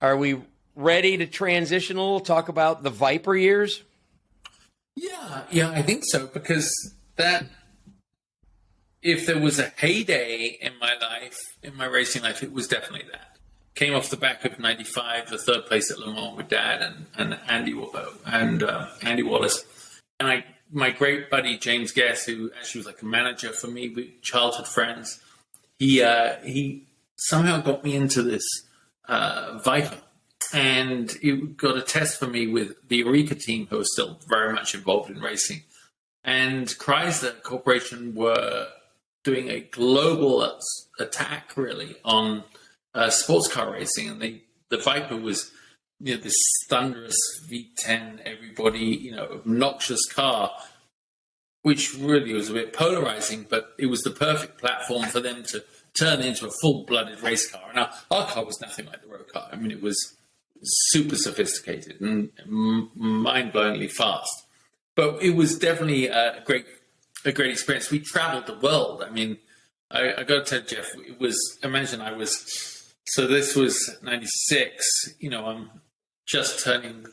Are we ready to transition a little? Talk about the Viper years? Yeah, I think so, because that, if there was a heyday in my life, in my racing life, it was definitely that. Came off the back of '95, the third place at Le Mans with Dad and Andy Wallace, and my great buddy James Guess, who actually was like a manager for me, with childhood friends. He somehow got me into this Viper, and it got a test for me with the Eureka team, who was still very much involved in racing, and Chrysler Corporation were doing a global attack really on sports car racing, and the Viper was, this thunderous V10, everybody, obnoxious car, which really was a bit polarizing, but it was the perfect platform for them to turn into a full-blooded race car. Now, our car was nothing like the road car. I mean, it was super sophisticated and mind-blowingly fast. But it was definitely a great experience. We traveled the world. I mean, I got to tell Jeff, so this was 96, I'm just turning,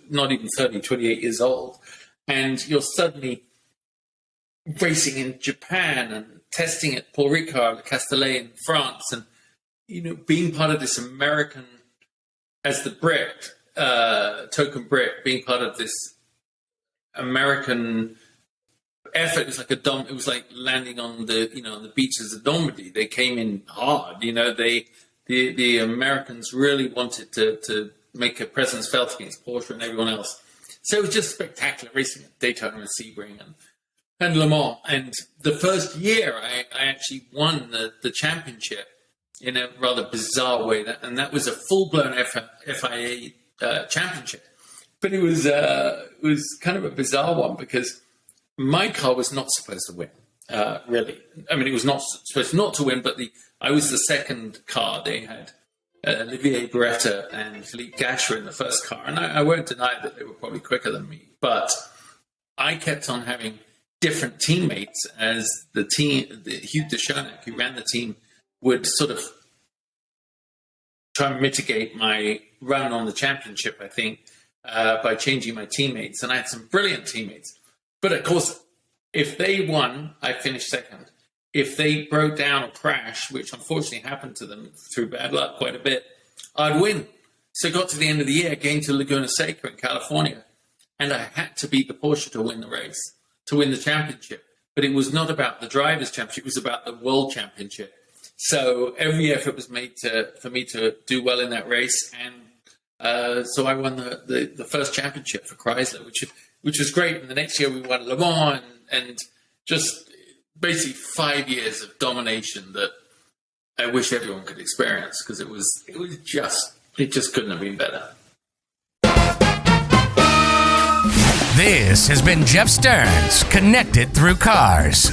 not even 30, 28 years old. And you're suddenly racing in Japan and testing at Paul Ricard, Le Castellet in France, and being part of this American, as the Brit, token Brit, being part of this American effort. It was like landing on the beaches of Normandy. They came in hard. The Americans really wanted to make a presence felt against Porsche and everyone else. So it was just spectacular racing at Daytona and Sebring and Le Mans. And the first year, I actually won the championship in a rather bizarre way. And that was a full-blown FIA championship. But it was kind of a bizarre one, because my car was not supposed to win, really. I mean, it was not supposed not to win, but I was the second car. They had Olivier Beretta and Philippe Gasher in the first car, and I won't deny that they were probably quicker than me, but I kept on having different teammates as the Hugh de Schoenack, who ran the team, would sort of try and mitigate my run on the championship, I think, by changing my teammates, and I had some brilliant teammates. But of course, if they won, I finished second. If they broke down or crashed, which unfortunately happened to them through bad luck quite a bit, I'd win. So I got to the end of the year, getting to Laguna Seca in California, and I had to beat the Porsche to win the race, to win the championship. But it was not about the Drivers' Championship, it was about the World Championship. So every effort was made for me to do well in that race, and so I won the first championship for Chrysler, which was great. And the next year we won Le Mans, and just basically 5 years of domination that I wish everyone could experience, because it just couldn't have been better. This has been Jeff Stearns, Connected Through Cars.